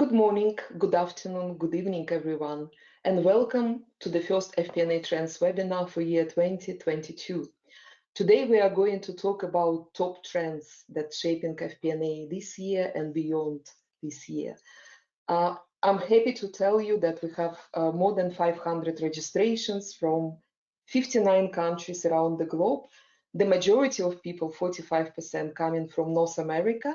Good morning, good afternoon, good evening, everyone, and welcome to the first FP&A Trends Webinar for year 2022. Today we are going to talk about top trends that shaping FP&A this year and beyond this year. I'm happy to tell you that we have more than 500 registrations from 59 countries around the globe. The majority of people, 45%, coming from North America,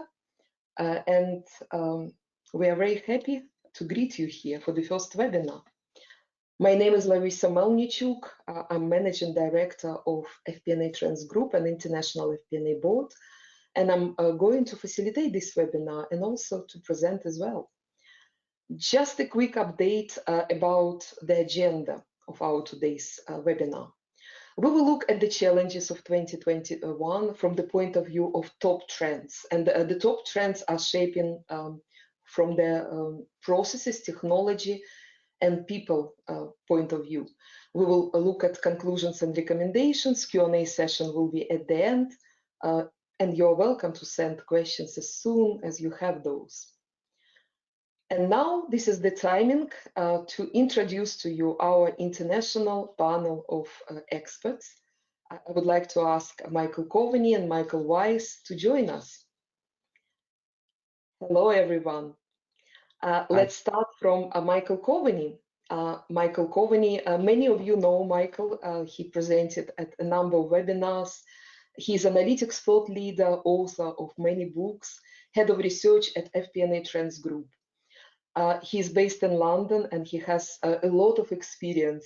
we are very happy to greet you here for the first webinar. My name is Larissa Melnichuk. I'm Managing Director of FP&A Trends Group and International FP&A Board, and I'm going to facilitate this webinar and also to present as well. Just a quick update about the agenda of our today's webinar. We will look at the challenges of 2021 from the point of view of top trends, and the top trends are shaping from the processes, technology, and people point of view. We will look at conclusions and recommendations. Q&A session will be at the end, and you're welcome to send questions as soon as you have those. And now this is the timing to introduce to you our international panel of experts. I would like to ask Michael Coveney and Michael Weiss to join us. Hello, everyone. Let's start from Michael Coveney. Michael Coveney, many of you know Michael. He presented at a number of webinars. He's analytics thought leader, author of many books, head of research at FP&A Trends Group. He's based in London and he has a lot of experience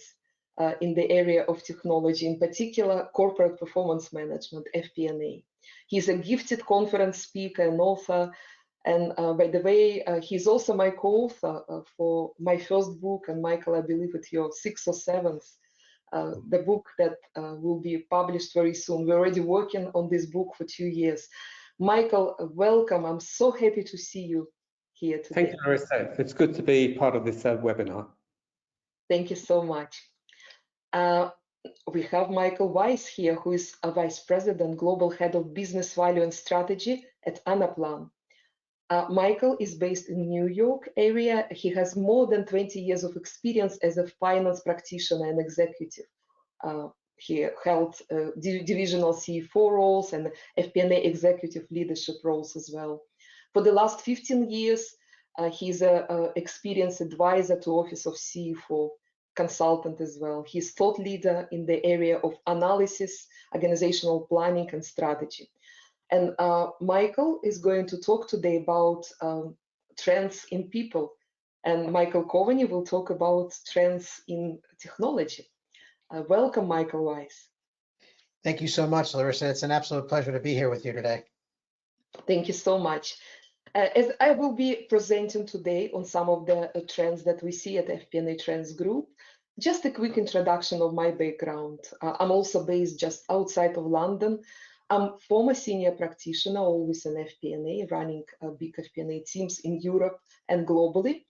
in the area of technology, in particular corporate performance management, FP&A. He's a gifted conference speaker and author. And by the way, he's also my co-author for my first book, and Michael, I believe it's your 6th or 7th, the book that will be published very soon. We're already working on this book for 2 years. Michael, welcome. I'm so happy to see you here today. Thank you, Larissa. It's good to be part of this webinar. Thank you so much. We have Michael Weiss here, who is a Vice President, Global Head of Business Value and Strategy at Anaplan. Michael is based in New York area. He has more than 20 years of experience as a finance practitioner and executive. He held divisional CFO roles and FP&A executive leadership roles as well. For the last 15 years, he's an experienced advisor to Office of CFO, consultant as well. He's thought leader in the area of analysis, organizational planning, and strategy. And Michael is going to talk today about trends in people. And Michael Coveney will talk about trends in technology. Welcome, Michael Weiss. Thank you so much, Larissa. It's an absolute pleasure to be here with you today. Thank you so much. As I will be presenting today on some of the trends that we see at FP&A Trends Group, just a quick introduction of my background. I'm also based just outside of London. I'm former senior practitioner, always in FP&A, running big FP&A teams in Europe and globally.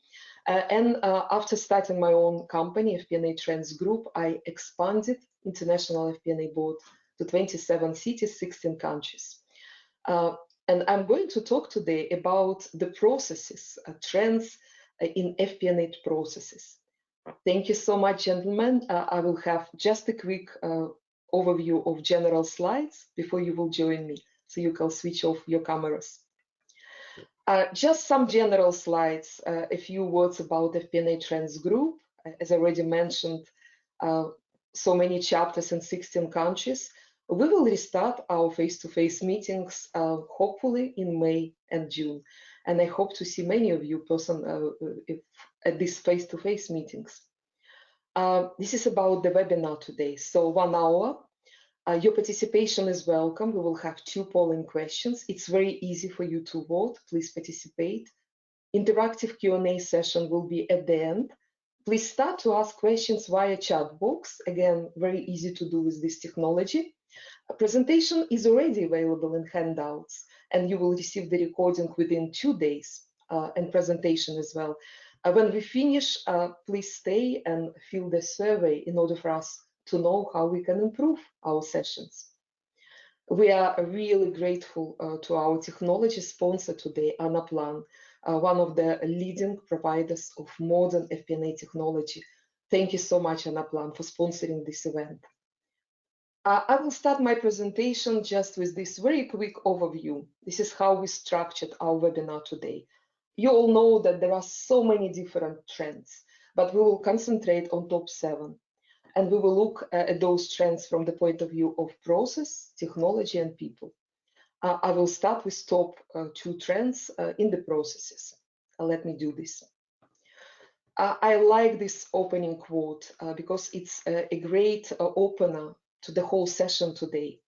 After starting my own company, FP&A Trends Group, I expanded international FP&A board to 27 cities, 16 countries. And I'm going to talk today about the processes, trends in FP&A processes. Thank you so much, gentlemen. I will have just a quick overview of general slides before you will join me, so you can switch off your cameras. Just some general slides, a few words about FP&A Trends Group. As I already mentioned, so many chapters in 16 countries. We will restart our face-to-face meetings, hopefully in May and June. And I hope to see many of you at these face-to-face meetings. This is about the webinar today. So 1 hour. Your participation is welcome. We will have 2 polling questions. It's very easy for you to vote. Please participate. Interactive Q&A session will be at the end. Please start to ask questions via chat box. Again, very easy to do with this technology. A presentation is already available in handouts, and you will receive the recording within 2 days, and presentation as well. When we finish, please stay and fill the survey in order for us to know how we can improve our sessions. We are really grateful to our technology sponsor today, Anaplan, one of the leading providers of modern FP&A technology. Thank you so much, Anaplan, for sponsoring this event. I will start my presentation just with this very quick overview. This is how we structured our webinar today. You all know that there are so many different trends, but we will concentrate on top 7. And we will look at those trends from the point of view of process, technology, and people. I will start with top 2 trends in the processes. Let me do this. I like this opening quote because it's a great opener to the whole session today.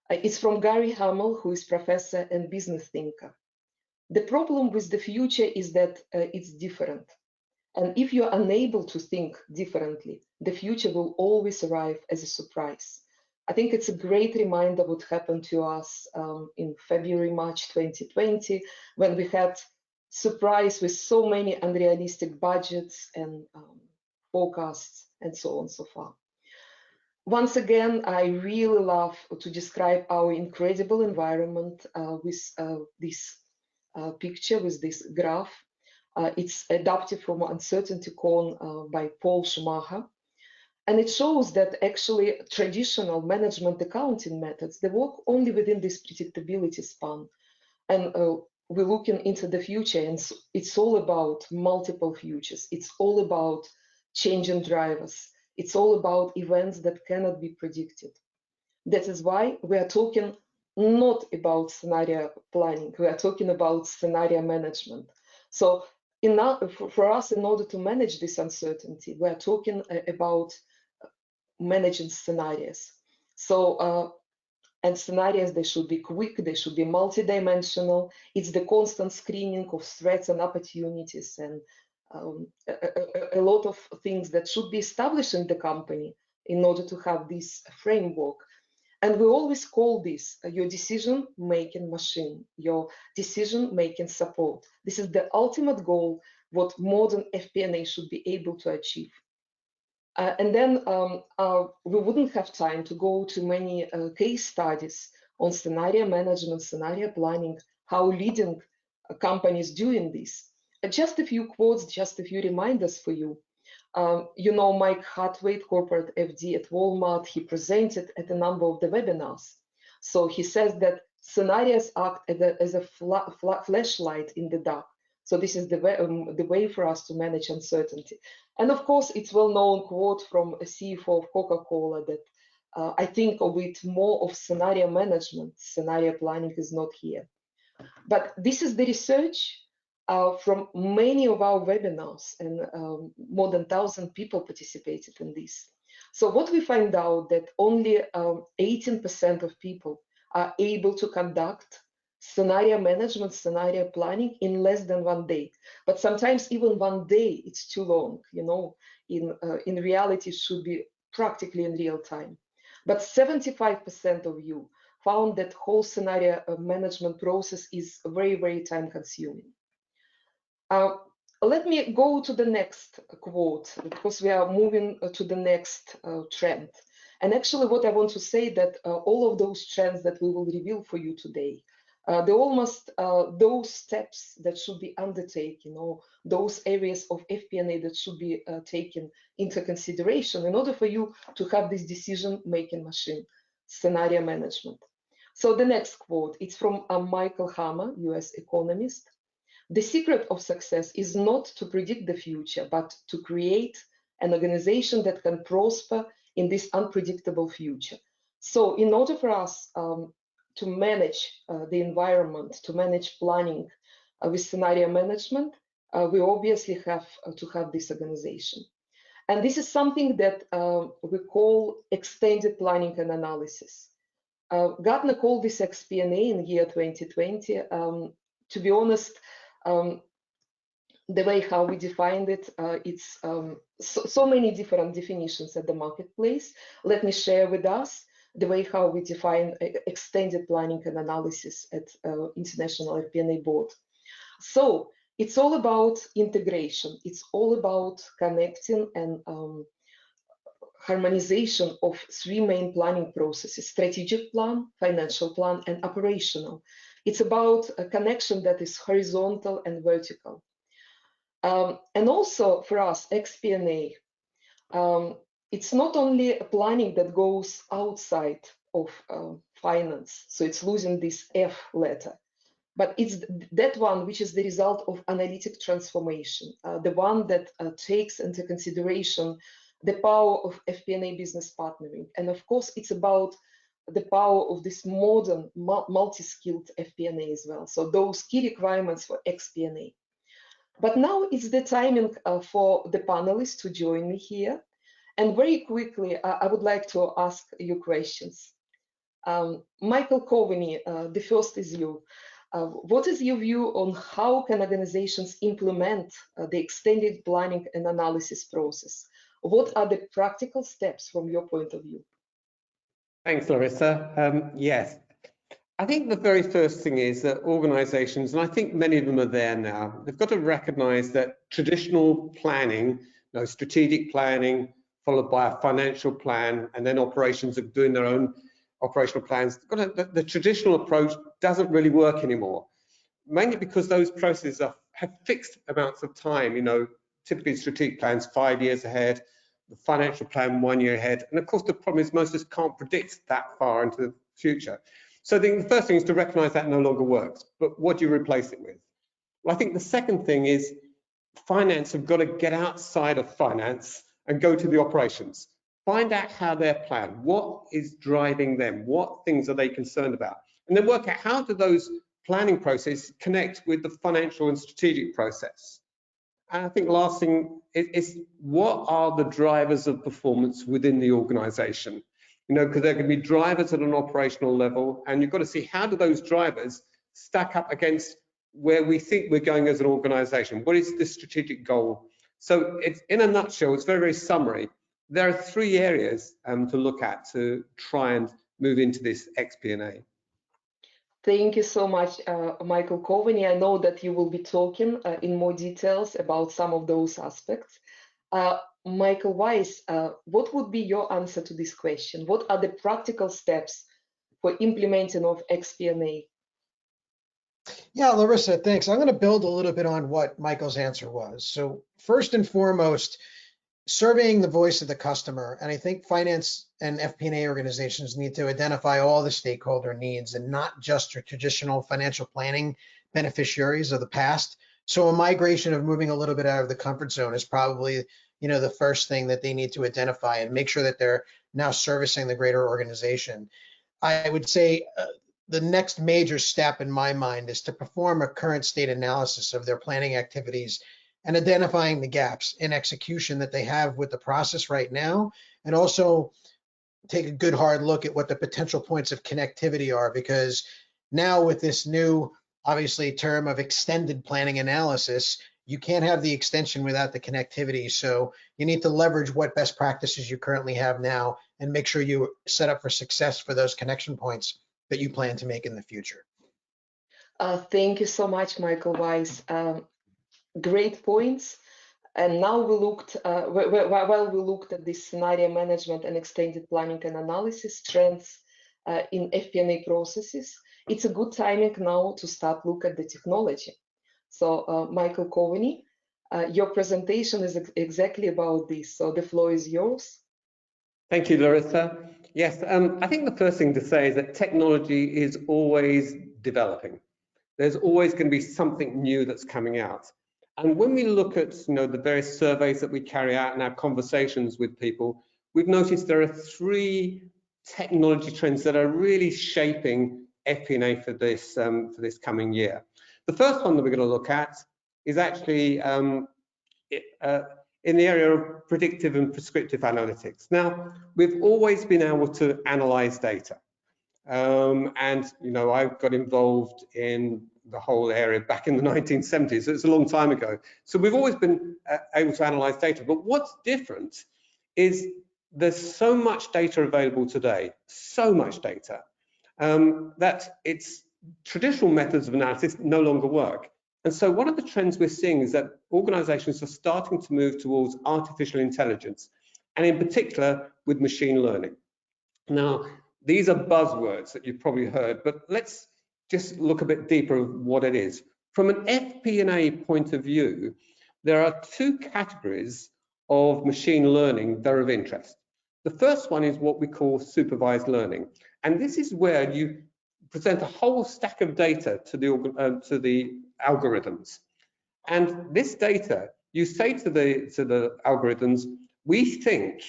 It's from Gary Hamel, who is professor and business thinker. The problem with the future is that it's different. And if you're unable to think differently, the future will always arrive as a surprise. I think it's a great reminder what happened to us in February, March 2020, when we had surprise with so many unrealistic budgets and forecasts and so on so far. Once again, I really love to describe our incredible environment with this picture, with this graph. It's adapted from Uncertainty Cone by Paul Schumacher. And it shows that actually traditional management accounting methods, they work only within this predictability span. And we're looking into the future, and it's all about multiple futures. It's all about changing drivers. It's all about events that cannot be predicted. That is why we are talking not about scenario planning. We are talking about scenario management. So for us, in order to manage this uncertainty, we are talking about managing scenarios. So, and scenarios, they should be quick, they should be multidimensional. It's the constant screening of threats and opportunities and a lot of things that should be established in the company in order to have this framework. And we always call this your decision-making machine, your decision-making support. This is the ultimate goal, what modern FP&A should be able to achieve. And then we wouldn't have time to go to many case studies on scenario management, scenario planning, how leading companies doing this. Just a few quotes, just a few reminders for you. You know, Mike Hartwait, corporate FD at Walmart, he presented at a number of the webinars. So he says that scenarios act as a flashlight in the dark. So this is the way for us to manage uncertainty. And of course, it's a well-known quote from a CFO of Coca-Cola that I think of it more of scenario management. Scenario planning is not here. But this is the research from many of our webinars, and more than 1,000 people participated in this. So what we find out that only 18% of people are able to conduct scenario management, scenario planning in less than 1 day. But sometimes even 1 day, it's too long. You know, in reality, it should be practically in real time. But 75% of you found that whole scenario management process is very, very time consuming. Let me go to the next quote, because we are moving to the next trend. And actually what I want to say that all of those trends that we will reveal for you today, they're almost those steps that should be undertaken, or those areas of FP&A that should be taken into consideration in order for you to have this decision-making machine, scenario management. So the next quote, it's from Michael Hammer, US economist. The secret of success is not to predict the future, but to create an organization that can prosper in this unpredictable future. So in order for us to manage the environment, to manage planning with scenario management, we obviously have to have this organization. And this is something that we call extended planning and analysis. Gartner called this FP&A in year 2020. To be honest, the way how we defined it, it's so many different definitions at the marketplace. Let me share with us the way how we define extended planning and analysis at International FP&A Board. So it's all about integration. It's all about connecting and harmonization of 3 main planning processes: strategic plan, financial plan, and operational. It's about a connection that is horizontal and vertical. And also for us, FP&A, it's not only a planning that goes outside of finance, so it's losing this F letter, but it's that one which is the result of analytic transformation, the one that takes into consideration the power of FP&A business partnering. And of course, it's about the power of this modern multi-skilled FP&A as well. So those key requirements for FP&A. But now it's the timing for the panelists to join me here. And very quickly, I would like to ask you questions. Michael Coveney, the first is you. What is your view on how can organizations implement the extended planning and analysis process? What are the practical steps from your point of view? Thanks, Larissa. Yes, I think the very first thing is that organizations, and I think many of them are there now, they've got to recognize that traditional planning, strategic planning, followed by a financial plan, and then operations are doing their own operational plans. The traditional approach doesn't really work anymore, mainly because those processes have fixed amounts of time. Typically strategic plans 5 years ahead, the financial plan 1 year ahead, and of course the problem is most of us can't predict that far into the future. So I think the first thing is to recognize that no longer works, but what do you replace it with? Well, I think the second thing is finance have got to get outside of finance and go to the operations. Find out how they're planned, what is driving them, what things are they concerned about, and then work out how do those planning processes connect with the financial and strategic process. And I think the last thing is what are the drivers of performance within the organization? Because there can be drivers at an operational level, and you've got to see how do those drivers stack up against where we think we're going as an organization. What is the strategic goal? So it's, in a nutshell, it's very, very summary. There are 3 areas to look at to try and move into this FP&A. Thank you so much, Michael Coveney. I know that you will be talking in more details about some of those aspects. Michael Weiss, what would be your answer to this question? What are the practical steps for implementing of FP&A? Yeah, Larissa, thanks. I'm going to build a little bit on what Michael's answer was. So first and foremost, surveying the voice of the customer. And I think finance and FP&A organizations need to identify all the stakeholder needs and not just your traditional financial planning beneficiaries of the past. So a migration of moving a little bit out of the comfort zone is probably, the first thing that they need to identify and make sure that they're now servicing the greater organization. I would say the next major step in my mind is to perform a current state analysis of their planning activities and identifying the gaps in execution that they have with the process right now, and also take a good hard look at what the potential points of connectivity are, because now with this new, obviously, term of extended planning analysis, you can't have the extension without the connectivity. So you need to leverage what best practices you currently have now and make sure you set up for success for those connection points that you plan to make in the future. Thank you so much, Michael Weiss. Great points. And now we looked, while we looked at this scenario management and extended planning and analysis trends in FP&A processes, it's a good timing now to start look at the technology. So Michael Coveney, your presentation is exactly about this. So the floor is yours. Thank you, Larissa. Yes, I think the first thing to say is that technology is always developing. There's always going to be something new that's coming out. And when we look at the various surveys that we carry out in our conversations with people, we've noticed there are 3 technology trends that are really shaping FP&A for this coming year. The first one that we're going to look at is actually in the area of predictive and prescriptive analytics. Now, we've always been able to analyze data. And I got involved in the whole area back in the 1970s. So it's a long time ago. So we've always been able to analyze data. But what's different is there's so much data available today, so much data, that it's traditional methods of analysis no longer work. And so one of the trends we're seeing is that organizations are starting to move towards artificial intelligence, and in particular with machine learning. Now, these are buzzwords that you've probably heard, but let's just look a bit deeper of what it is. From an FP&A point of view, there are two categories of machine learning that are of interest. The first one is what we call supervised learning, and this is where you present a whole stack of data to the algorithms. And this data, you say to the algorithms, we think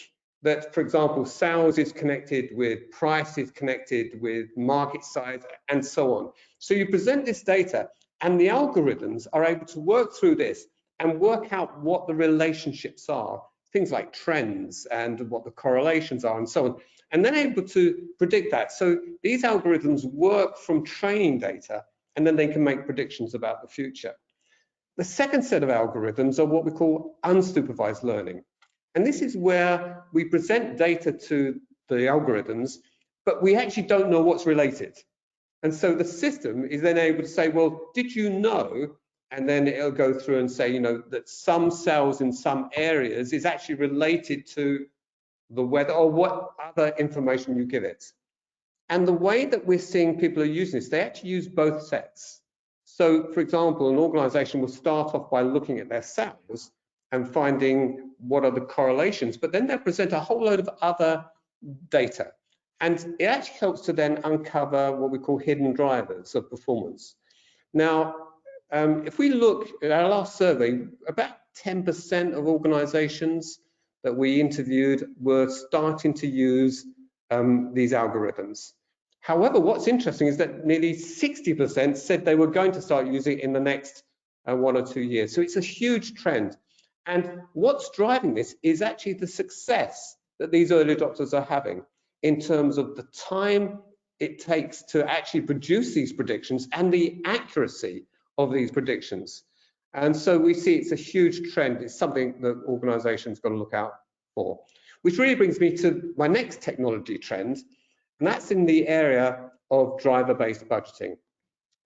that, for example, sales is connected with price, is connected with market size, and so on. So you present this data, and the algorithms are able to work through this and work out what the relationships are, things like trends and what the correlations are and so on, and then able to predict that. So these algorithms work from training data, and then they can make predictions about the future. The second set of algorithms are what we call unsupervised learning. And this is where we present data to the algorithms, but we actually don't know what's related. And so the system is then able to say, well, did you know? And then it'll go through and say, you know, that some cells in some areas is actually related to the weather or what other information you give it. And the way that we're seeing people are using this, they actually use both sets. So, for example, an organization will start off by looking at their cells and finding what are the correlations, but then they'll present a whole load of other data. And it actually helps to then uncover what we call hidden drivers of performance. Now, if we look at our last survey, about 10% of organizations that we interviewed were starting to use these algorithms. However, what's interesting is that nearly 60% said they were going to start using it in the next 1 or 2 years. So it's a huge trend. And what's driving this is actually the success that these early adopters are having in terms of the time it takes to actually produce these predictions and the accuracy of these predictions. And so we see it's a huge trend. It's something that organizations got to look out for, which really brings me to my next technology trend, and that's in the area of driver-based budgeting.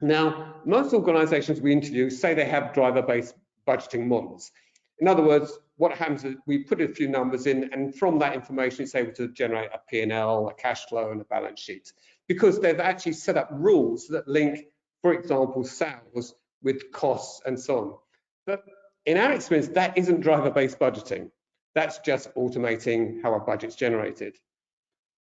Now, most organizations we interview say they have driver-based budgeting models. In other words, what happens is we put a few numbers in, and from that information, it's able to generate a P&L, a cash flow, and a balance sheet, because they've actually set up rules that link, for example, sales with costs and so on. But in our experience, that isn't driver-based budgeting. That's just automating how a budget's generated.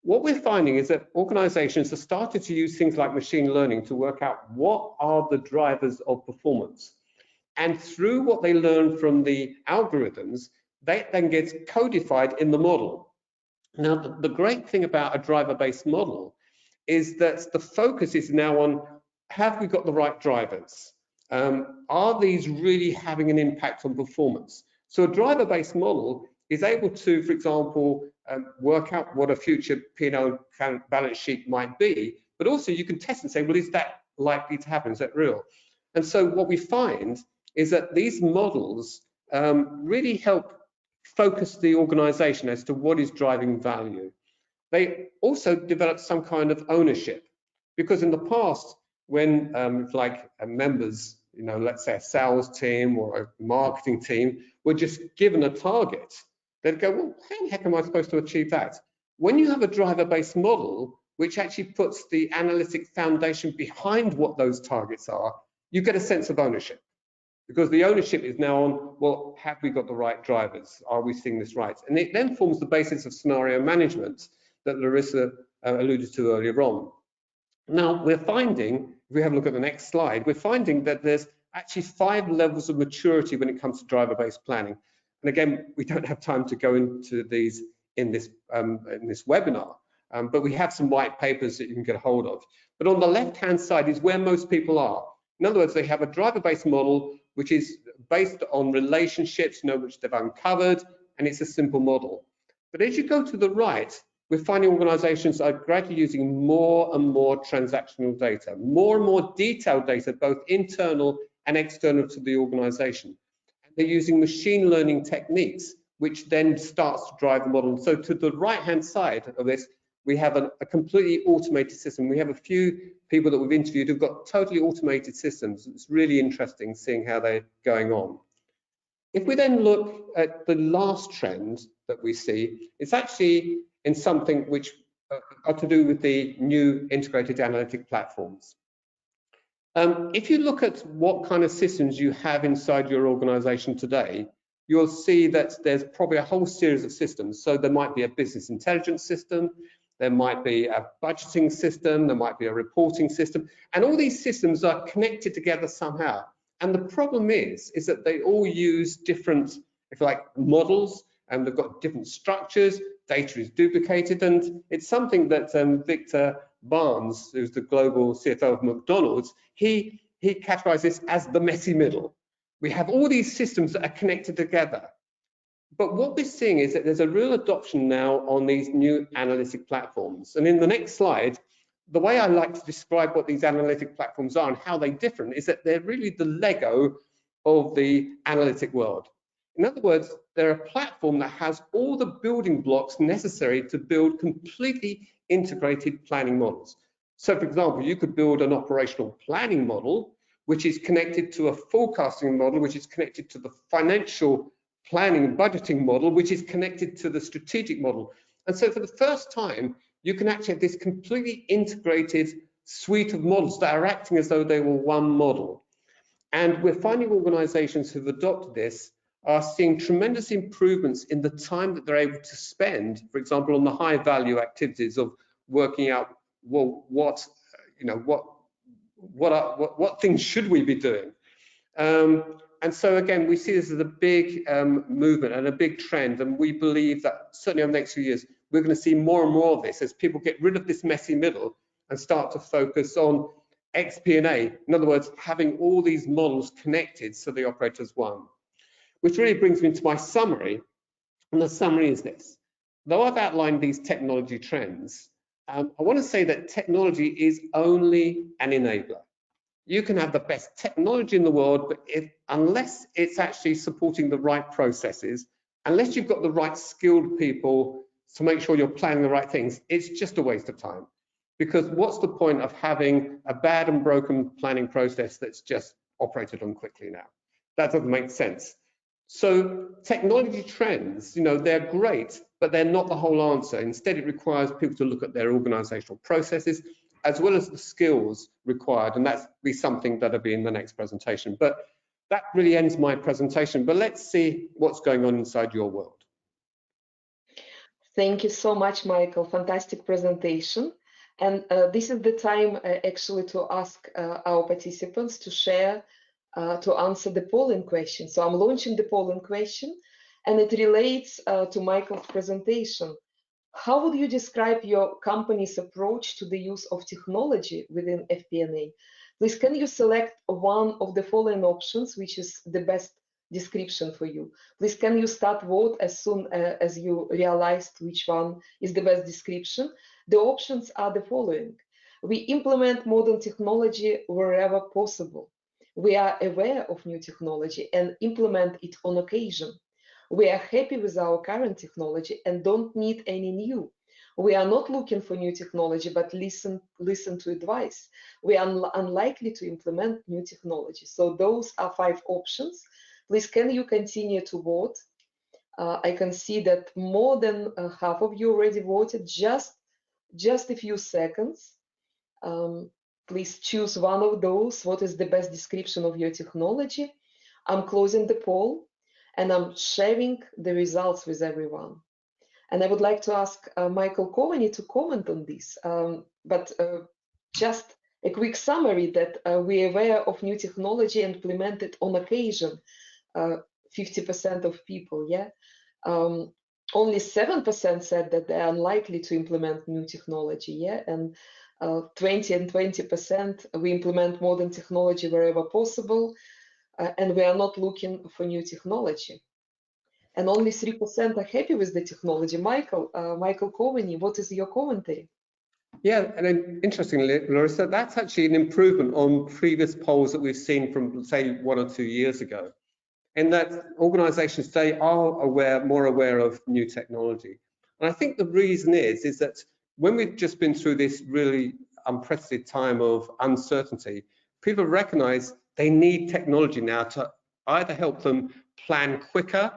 What we're finding is that organizations have started to use things like machine learning to work out what are the drivers of performance. And through what they learn from the algorithms, that then gets codified in the model. Now, the great thing about a driver-based model is that the focus is now on, have we got the right drivers? Are these really having an impact on performance? So a driver-based model is able to, for example, work out what a future P&L balance sheet might be, but also you can test and say, well, is that likely to happen? Is that real? And so what we find is that these models really help focus the organization as to what is driving value. They also develop some kind of ownership, because in the past, when members, you know, let's say a sales team or a marketing team were just given a target, they'd go, well, how the heck am I supposed to achieve that? When you have a driver-based model, which actually puts the analytic foundation behind what those targets are, you get a sense of ownership. Because the ownership is now on, well, have we got the right drivers? Are we seeing this right? And it then forms the basis of scenario management that Larissa alluded to earlier on. Now, we're finding, if we have a look at the next slide, we're finding that there's actually 5 levels of maturity when it comes to driver-based planning. And again, we don't have time to go into these in this webinar, but we have some white papers that you can get a hold of. But on the left-hand side is where most people are. In other words, they have a driver-based model which is based on relationships, you know, which they've uncovered, and it's a simple model. But as you go to the right, we're finding organizations are gradually using more and more transactional data, more and more detailed data, both internal and external to the organization. And they're using machine learning techniques, which then starts to drive the model. So to the right-hand side of this, we have a completely automated system. We have a few people that we've interviewed who've got totally automated systems. It's really interesting seeing how they're going on. If we then look at the last trend that we see, it's actually in something which are to do with the new integrated analytic platforms. If you look at what kind of systems you have inside your organization today, you'll see that there's probably a whole series of systems. So there might be a business intelligence system, there might be a budgeting system, there might be a reporting system, and all these systems are connected together somehow. And the problem is that they all use different, if you like, models, and they've got different structures, data is duplicated, and it's something that Victor Barnes, who's the global CFO of McDonald's, he categorized this as the messy middle. We have all these systems that are connected together. But what we're seeing is that there's a real adoption now on these new analytic platforms. And in the next slide, the way I like to describe what these analytic platforms are and how they differ is that they're really the Lego of the analytic world. In other words, they're a platform that has all the building blocks necessary to build completely integrated planning models. So for example, you could build an operational planning model, which is connected to a forecasting model, which is connected to the financial planning and budgeting model, which is connected to the strategic model. And so for the first time, you can actually have this completely integrated suite of models that are acting as though they were one model. And we're finding organizations who've adopted this are seeing tremendous improvements in the time that they're able to spend, for example, on the high value activities of working out, well, what things should we be doing? And so again, we see this as a big movement and a big trend, and we believe that certainly over the next few years, we're going to see more and more of this as people get rid of this messy middle and start to focus on FP&A. In other words, having all these models connected so they operate as one. Which really brings me to my summary, and the summary is this. Though I've outlined these technology trends, I want to say that technology is only an enabler. You can have the best technology in the world, but unless it's actually supporting the right processes, unless you've got the right skilled people to make sure you're planning the right things, it's just a waste of time. Because what's the point of having a bad and broken planning process that's just operated on quickly now? That doesn't make sense. So technology trends, they're great, but they're not the whole answer. Instead, it requires people to look at their organizational processes as well as the skills required, and that's be something that'll be in the next presentation. But that really ends my presentation, but let's see what's going on inside your world. Thank you so much, Michael. Fantastic presentation. And this is the time actually to ask our participants to share to answer the polling question. So I'm launching the polling question, and it relates to Michael's presentation. How would you describe your company's approach to the use of technology within FP&A? Please, can you select one of the following options, which is the best description for you? Please, can you start vote as soon as you realized which one is the best description? The options are the following. We implement modern technology wherever possible. We are aware of new technology and implement it on occasion. We are happy with our current technology and don't need any new. We are not looking for new technology, but listen to advice. We are unlikely to implement new technology. So those are 5 options. Please, can you continue to vote? I can see that more than half of you already voted. Just a few seconds. Please choose one of those. What is the best description of your technology? I'm closing the poll and I'm sharing the results with everyone. And I would like to ask Michael Coveney to comment on this. But just a quick summary that we're aware of new technology and implement it on occasion. 50% of people, yeah. Only 7% said that they're unlikely to implement new technology, yeah. And 20 and 20%, we implement modern technology wherever possible, and we are not looking for new technology. And only 3% are happy with the technology. Michael Coveney, what is your commentary? Yeah, and interestingly, Larissa, that's actually an improvement on previous polls that we've seen from, say, 1 or 2 years ago, in that organizations today are more aware of new technology. And I think the reason is that when we've just been through this really unprecedented time of uncertainty, people recognize they need technology now to either help them plan quicker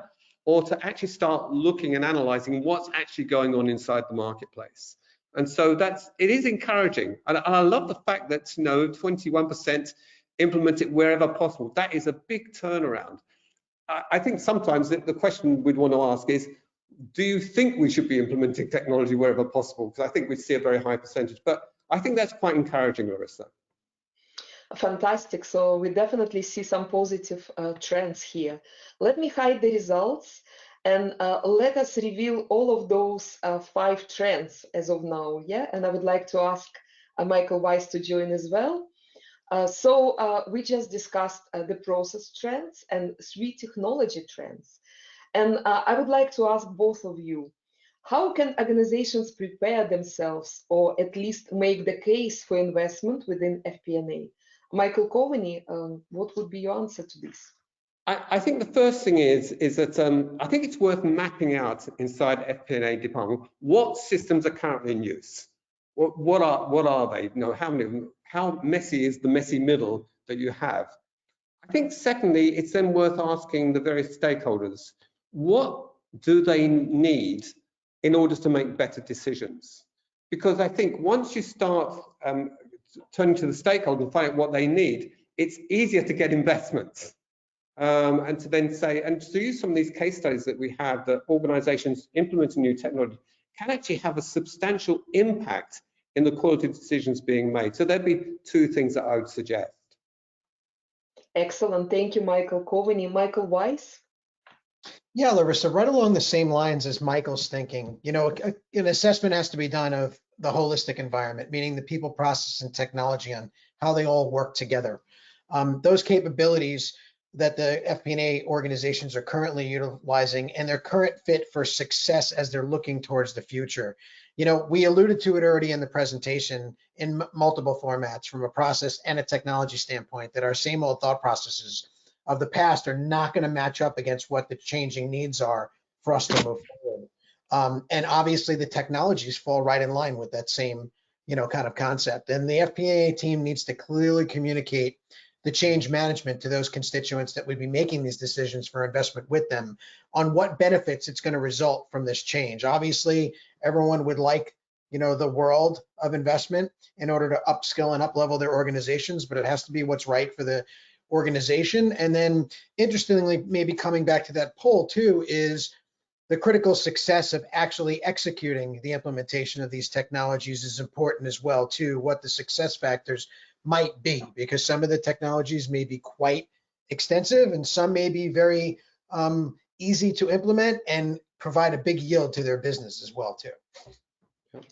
or to actually start looking and analyzing what's actually going on inside the marketplace. And so it is encouraging. And I love the fact that 21% implement it wherever possible. That is a big turnaround. I think sometimes the question we'd want to ask is, do you think we should be implementing technology wherever possible? Because I think we see a very high percentage, but I think that's quite encouraging, Larissa. Fantastic. So we definitely see some positive trends here. Let me hide the results and let us reveal all of those 5 trends as of now. Yeah, and I would like to ask Michael Weiss to join as well. So we just discussed the process trends and 3 technology trends. And I would like to ask both of you, how can organizations prepare themselves or at least make the case for investment within FP&A? Michael Coveney, what would be your answer to this? I think the first thing is that I think it's worth mapping out inside FP&A department what systems are currently in use. What are they? How messy is the messy middle that you have? I think secondly, it's then worth asking the various stakeholders, what do they need in order to make better decisions? Because I think once you start turning to the stakeholders and find out what they need, it's easier to get investments. And to then say, and to use some of these case studies that we have, that organizations implementing new technology can actually have a substantial impact in the quality of decisions being made. So there'd be 2 things that I would suggest. Excellent. Thank you, Michael Coveney. Michael Weiss? Yeah, Larissa, right along the same lines as Michael's thinking, an assessment has to be done of the holistic environment, meaning the people, process, and technology on how they all work together. Those capabilities that the FP&A organizations are currently utilizing and their current fit for success as they're looking towards the future. We alluded to it already in the presentation in multiple formats from a process and a technology standpoint, that our same old thought processes of the past are not going to match up against what the changing needs are for us to move forward. And obviously the technologies fall right in line with that same, kind of concept. And the FP&A team needs to clearly communicate the change management to those constituents that would be making these decisions for investment with them on what benefits it's going to result from this change. Obviously, everyone would like, the world of investment in order to upskill and uplevel their organizations, but it has to be what's right for the organization. And then interestingly, maybe coming back to that poll too, is the critical success of actually executing the implementation of these technologies is important as well too, what the success factors might be, because some of the technologies may be quite extensive and some may be very easy to implement and provide a big yield to their business as well too.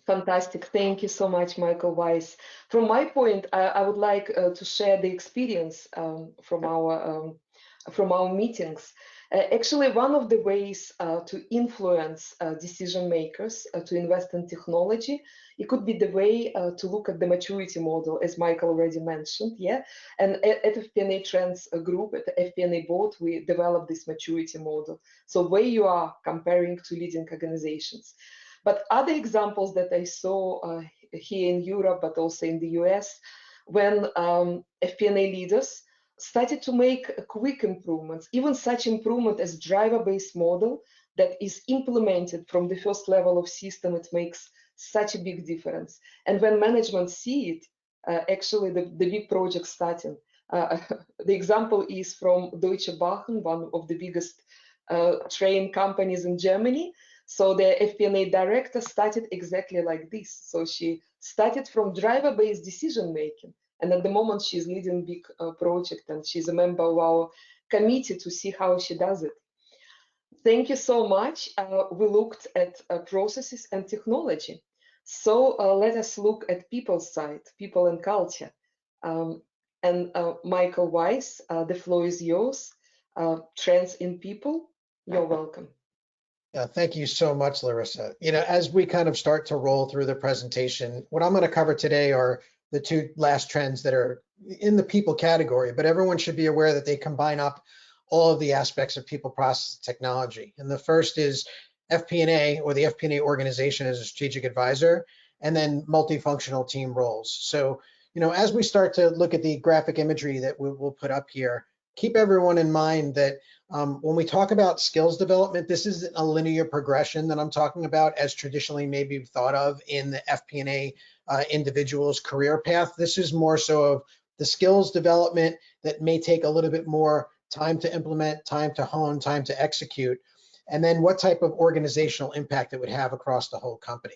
Fantastic. Thank you so much, Michael Weiss. From my point, I would like to share the experience from our meetings. Actually, one of the ways to influence decision makers to invest in technology, it could be the way to look at the maturity model, as Michael already mentioned. Yeah, and at FP&A Trends Group, at the FP&A board, we developed this maturity model. So where you are comparing to leading organizations. But other examples that I saw here in Europe, but also in the US, when FP&A leaders started to make quick improvements, even such improvement as driver-based model that is implemented from the first level of system, it makes such a big difference. And when management see it, actually the big project starting. The example is from Deutsche Bahn, one of the biggest train companies in Germany. So the FP&A director started exactly like this. So she started from driver-based decision-making. And at the moment, she's leading big project and she's a member of our committee to see how she does it. Thank you so much. We looked at processes and technology. So let us look at people's side, people and culture. And Michael Weiss, the floor is yours. Trends in people, you're welcome. Yeah, thank you so much, Larissa. As we kind of start to roll through the presentation, what I'm going to cover today are the 2 last trends that are in the people category, but everyone should be aware that they combine up all of the aspects of people, process, and technology. And the first is FP&A, or the FP&A organization as a strategic advisor, and then multifunctional team roles. So, as we start to look at the graphic imagery that we'll put up here, keep everyone in mind that when we talk about skills development, this isn't a linear progression that I'm talking about as traditionally maybe thought of in the FP&A individual's career path. This is more so of the skills development that may take a little bit more time to implement, time to hone, time to execute, and then what type of organizational impact it would have across the whole company.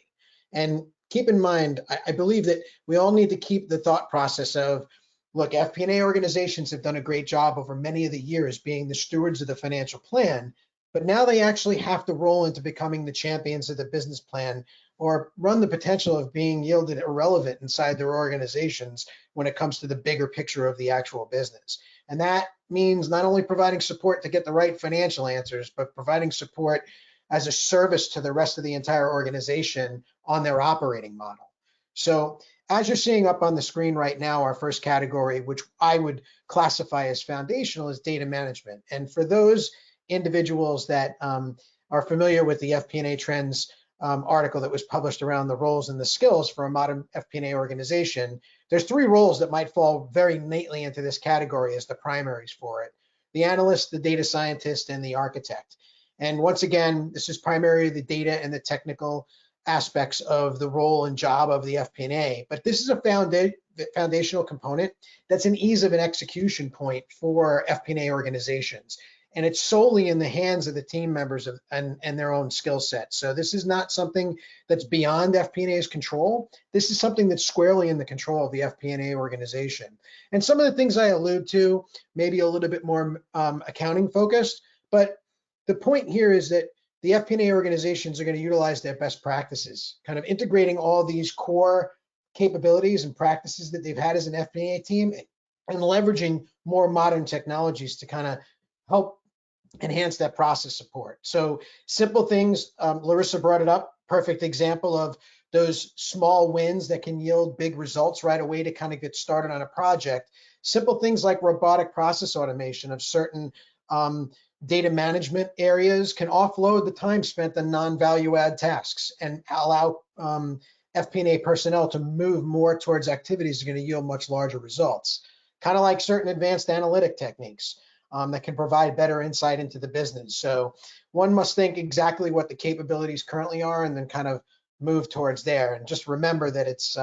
And keep in mind, I believe that we all need to keep the thought process of, look, FP&A organizations have done a great job over many of the years being the stewards of the financial plan, but now they actually have to roll into becoming the champions of the business plan or run the potential of being yielded irrelevant inside their organizations when it comes to the bigger picture of the actual business. And that means not only providing support to get the right financial answers, but providing support as a service to the rest of the entire organization on their operating model. So as you're seeing up on the screen right now, our first category, which I would classify as foundational, is data management. And for those individuals that are familiar with the FP&A Trends article that was published around the roles and the skills for a modern FP&A organization, there's 3 roles that might fall very neatly into this category as the primaries for it: the analyst, the data scientist, and the architect. And once again, this is primarily the data and the technical aspects of the role and job of the FP&A, but this is a foundational component that's an ease of an execution point for FP&A organizations. And it's solely in the hands of the team members and their own skill set. So this is not something that's beyond FP&A's control. This is something that's squarely in the control of the FP&A organization. And some of the things I allude to, maybe a little bit more accounting focused, but the point here is that the FP&A organizations are going to utilize their best practices, kind of integrating all these core capabilities and practices that they've had as an FP&A team and leveraging more modern technologies to kind of help enhance that process support. So simple things, Larissa brought it up, perfect example of those small wins that can yield big results right away to kind of get started on a project. Simple things like robotic process automation of certain data management areas can offload the time spent on non-value add tasks and allow FP&A personnel to move more towards activities that are going to yield much larger results. Kind of like certain advanced analytic techniques that can provide better insight into the business. So one must think exactly what the capabilities currently are and then kind of move towards there. And just remember that it's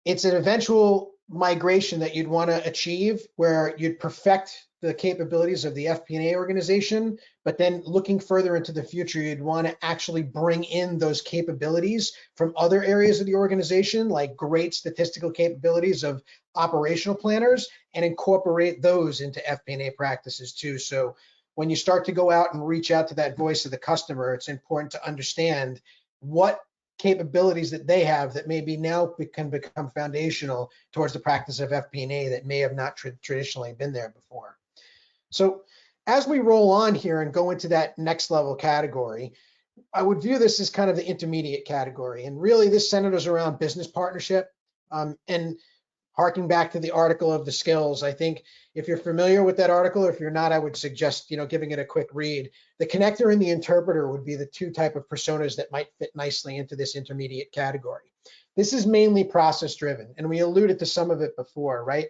an eventual migration that you'd want to achieve where you'd perfect the capabilities of the FP&A organization, but then looking further into the future, you'd want to actually bring in those capabilities from other areas of the organization, like great statistical capabilities of operational planners, and incorporate those into FP&A practices too. So when you start to go out and reach out to that voice of the customer, it's important to understand what capabilities that they have that maybe now can become foundational towards the practice of FP&A that may have not traditionally been there before. So as we roll on here and go into that next level category, I would view this as kind of the intermediate category. And really this centers around business partnership. And harking back to the article of the skills, I think if you're familiar with that article, or if you're not, I would suggest, giving it a quick read. The connector and the interpreter would be the 2 type of personas that might fit nicely into this intermediate category. This is mainly process driven, and we alluded to some of it before, right?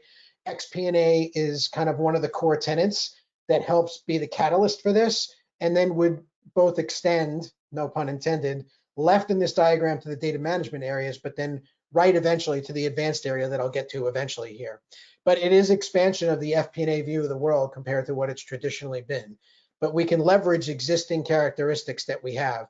XP&A is kind of one of the core tenets that helps be the catalyst for this, and then would both extend, no pun intended, left in this diagram to the data management areas, but then right eventually to the advanced area that I'll get to eventually here. But it is expansion of the FP&A view of the world compared to what it's traditionally been. But we can leverage existing characteristics that we have.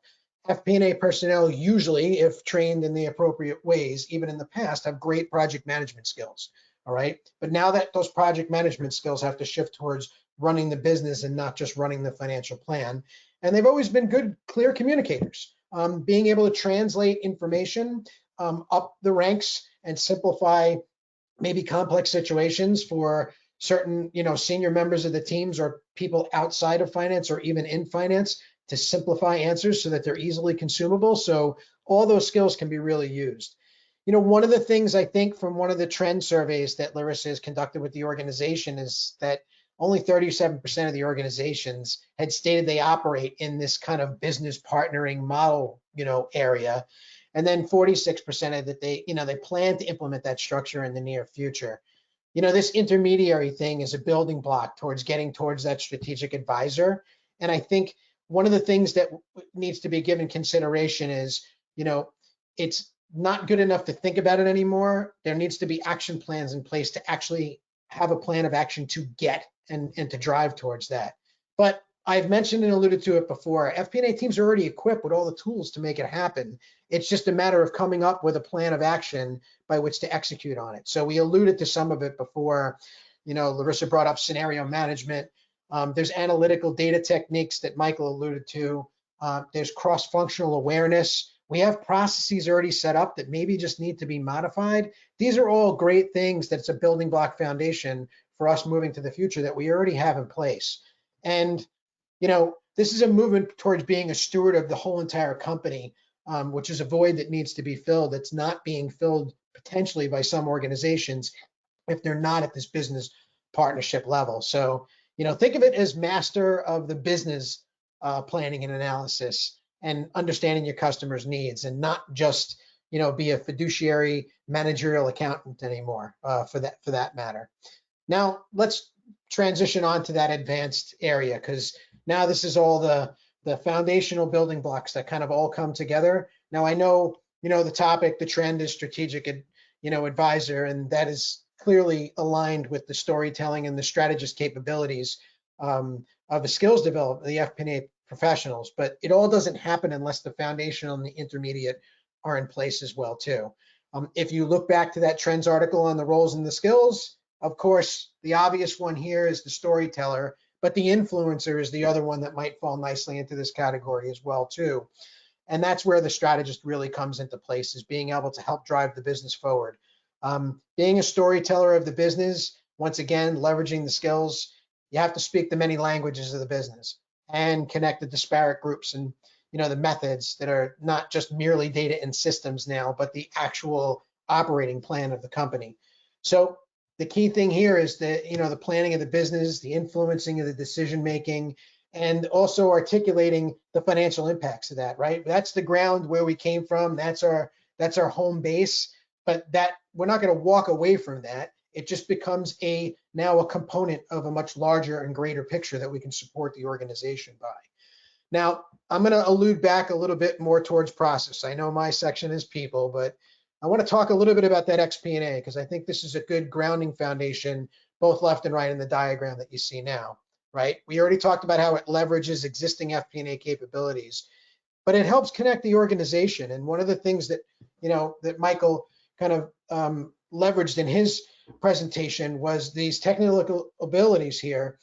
FP&A personnel usually, if trained in the appropriate ways, even in the past, have great project management skills. All right. But now that those project management skills have to shift towards running the business and not just running the financial plan. And they've always been good, clear communicators, being able to translate information up the ranks and simplify maybe complex situations for certain, senior members of the teams or people outside of finance or even in finance to simplify answers so that they're easily consumable. So all those skills can be really used. One of the things I think from one of the trend surveys that Larissa has conducted with the organization is that only 37% of the organizations had stated they operate in this kind of business partnering model, area. And then 46% of that they plan to implement that structure in the near future. this intermediary thing is a building block towards getting towards that strategic advisor. And I think one of the things that needs to be given consideration is, it's not good enough to think about it anymore. There needs to be action plans in place to actually have a plan of action to get and to drive towards that. But I've mentioned and alluded to it before, FP&A teams are already equipped with all the tools to make it happen. It's just a matter of coming up with a plan of action by which to execute on it. So we alluded to some of it before. Larissa brought up scenario management. There's analytical data techniques that Michael alluded to. There's cross-functional awareness. We have processes already set up that maybe just need to be modified. These are all great things that's a building block foundation for us moving to the future that we already have in place. And, this is a movement towards being a steward of the whole entire company, which is a void that needs to be filled. It's not being filled potentially by some organizations if they're not at this business partnership level. So, think of it as master of the business planning and analysis and understanding your customers' needs, and not just, be a fiduciary managerial accountant anymore for that matter. Now, let's transition on to that advanced area, because now this is all the foundational building blocks that kind of all come together. Now, I know, the topic, the trend is strategic, advisor, and that is clearly aligned with the storytelling and the strategist capabilities of the skills development, the FP&A professionals. But it all doesn't happen unless the foundational and the intermediate are in place as well too. If you look back to that trends article on the roles and the skills, of course, the obvious one here is the storyteller, but the influencer is the other one that might fall nicely into this category as well too. And that's where the strategist really comes into place, is being able to help drive the business forward. Being a storyteller of the business, once again, leveraging the skills, you have to speak the many languages of the business and connect the disparate groups and, the methods that are not just merely data and systems now, but the actual operating plan of the company. So the key thing here is the planning of the business, the influencing of the decision making, and also articulating the financial impacts of that, right? That's the ground where we came from. That's our home base, but that we're not going to walk away from that. It just becomes now a component of a much larger and greater picture that we can support the organization by. Now, I'm going to allude back a little bit more towards process. I know my section is people, but I want to talk a little bit about that FP&A, because I think this is a good grounding foundation, both left and right in the diagram that you see now, right? We already talked about how it leverages existing FP&A capabilities, but it helps connect the organization. And one of the things that, that Michael kind of leveraged in his presentation was these technical abilities here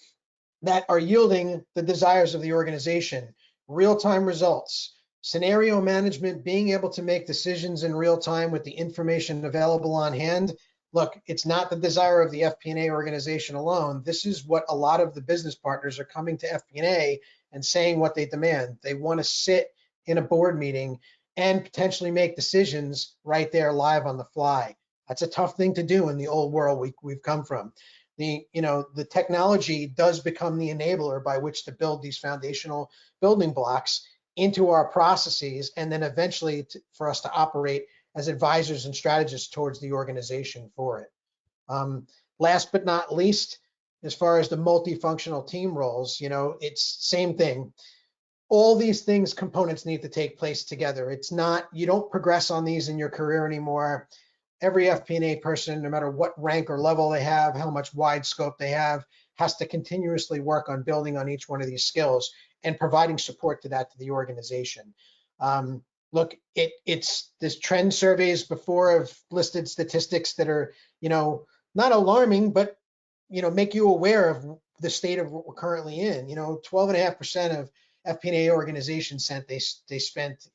that are yielding the desires of the organization: real-time results, scenario management, being able to make decisions in real time with the information available on hand. Look, it's not the desire of the FP&A organization alone. This is what a lot of the business partners are coming to FP&A and saying what they demand. They want to sit in a board meeting and potentially make decisions right there live on the fly. That's a tough thing to do in the old world we've come from. The technology does become the enabler by which to build these foundational building blocks into our processes, and then eventually for us to operate as advisors and strategists towards the organization for it. Last but not least, as far as the multifunctional team roles, it's same thing. All these things, components need to take place together. It's not, you don't progress on these in your career anymore. Every FP&A person, no matter what rank or level they have, how much wide scope they have, has to continuously work on building on each one of these skills and providing support to the organization. Look, it's this trend surveys before have listed statistics that are, not alarming, but, make you aware of the state of what we're currently in. 12.5% of FP&A organizations they spent,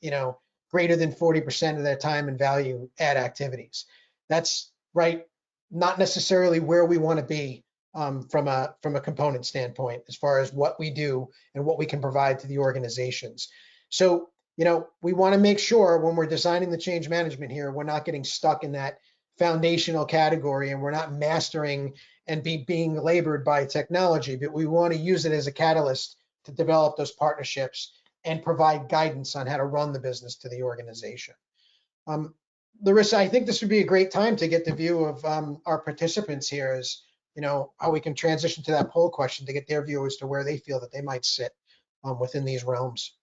greater than 40% of their time and value add activities. That's right, not necessarily where we want to be from a component standpoint, as far as what we do and what we can provide to the organizations. So, we want to make sure when we're designing the change management here, we're not getting stuck in that foundational category, and we're not mastering and being labored by technology, but we want to use it as a catalyst to develop those partnerships and provide guidance on how to run the business to the organization. Larissa, I think this would be a great time to get the view of our participants here as, how we can transition to that poll question to get their view as to where they feel that they might sit within these realms.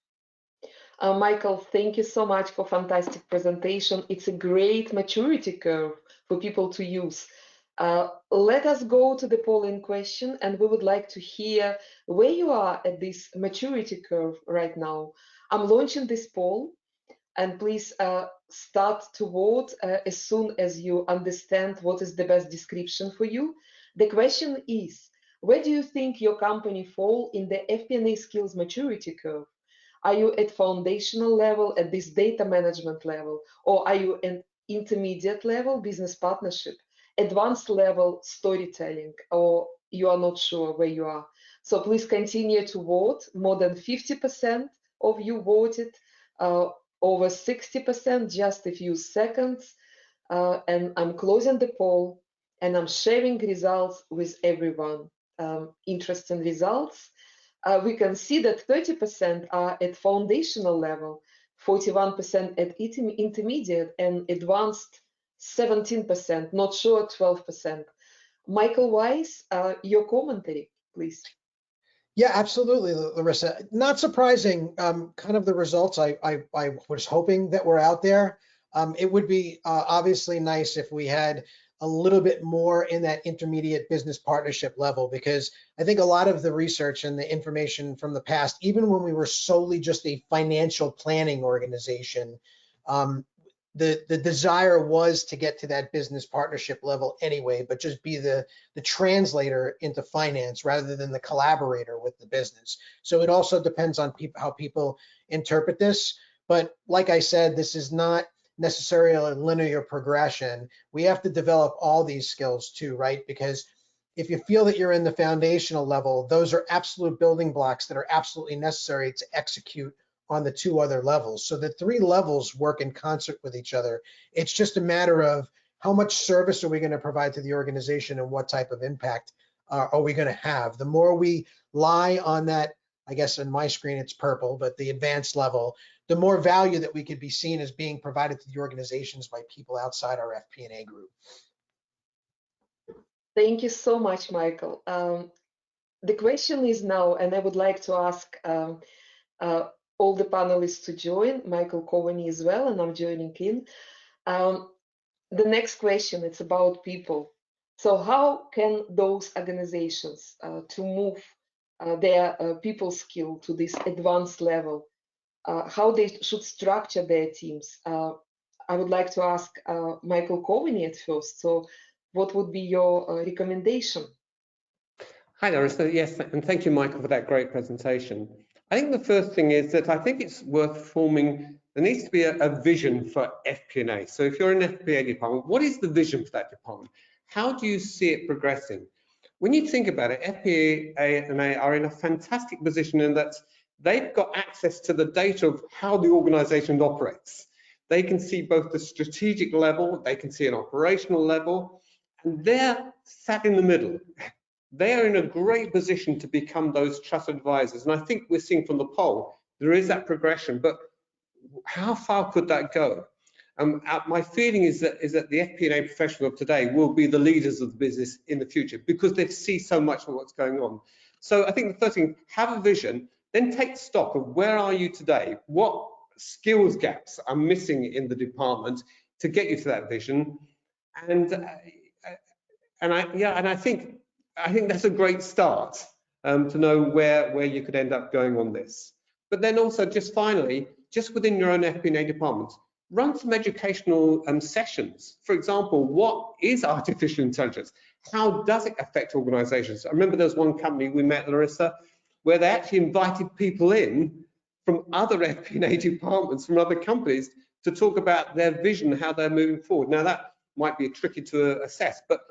Michael, thank you so much for fantastic presentation. It's a great maturity curve for people to use. Let us go to the polling question, and we would like to hear where you are at this maturity curve right now. I'm launching this poll, and please start to vote as soon as you understand what is the best description for you. The question is, where do you think your company fall in the FP&A skills maturity curve? Are you at foundational level, at this data management level, or are you an intermediate level, business partnership, advanced level, storytelling, or you are not sure where you are? So please continue to vote. More than 50% of you voted, over 60%, just a few seconds. And I'm closing the poll, and I'm sharing results with everyone. Interesting results. We can see that 30% are at foundational level, 41% at intermediate, and advanced 17%, not sure 12%. Michael Weiss, your commentary, please. Yeah, absolutely, Larissa. Not surprising, kind of the results I was hoping that were out there. It would be obviously nice if we had a little bit more in that intermediate business partnership level, because I think a lot of the research and the information from the past, even when we were solely just a financial planning organization, the desire was to get to that business partnership level anyway, but just be the translator into finance rather than the collaborator with the business. So it also depends on how people interpret this. But like I said, this is not necessarily a linear progression. We have to develop all these skills too, right? Because if you feel that you're in the foundational level, those are absolute building blocks that are absolutely necessary to execute on the two other levels. So the three levels work in concert with each other. It's just a matter of how much service are we going to provide to the organization and what type of impact are we going to have. The more we lie on that, I guess in my screen it's purple, but the advanced level, the more value that we could be seen as being provided to the organizations by people outside our FP&A group. Thank you so much, Michael. The question is now, and I would like to ask all the panelists to join, Michael Coveney as well, and I'm joining in. The next question, it's about people. So how can those organizations to move their people skill to this advanced level, how they should structure their teams? I would like to ask Michael Coveney at first. So what would be your recommendation? Hi, Larissa. Yes, and thank you, Michael, for that great presentation. I think the first thing is that I think it's worth forming, there needs to be a vision for FP&A. So if you're in an FP&A department, what is the vision for that department? How do you see it progressing? When you think about it, FP&A are in a fantastic position in that they've got access to the data of how the organization operates. They can see both the strategic level, they can see an operational level, and they're sat in the middle. They are in a great position to become those trusted advisors. And I think we're seeing from the poll, there is that progression, but how far could that go? My feeling is that the FP&A professional of today will be the leaders of the business in the future because they see so much of what's going on. So I think the first thing, have a vision, then take stock of where are you today? What skills gaps are missing in the department to get you to that vision? I think that's a great start to know where you could end up going on this. But then also, just finally, just within your own FP&A department, run some educational sessions. For example, what is artificial intelligence? How does it affect organizations? I remember there was one company we met, Larissa, where they actually invited people in from other FP&A departments, from other companies, to talk about their vision, how they're moving forward. Now, that might be tricky to assess, but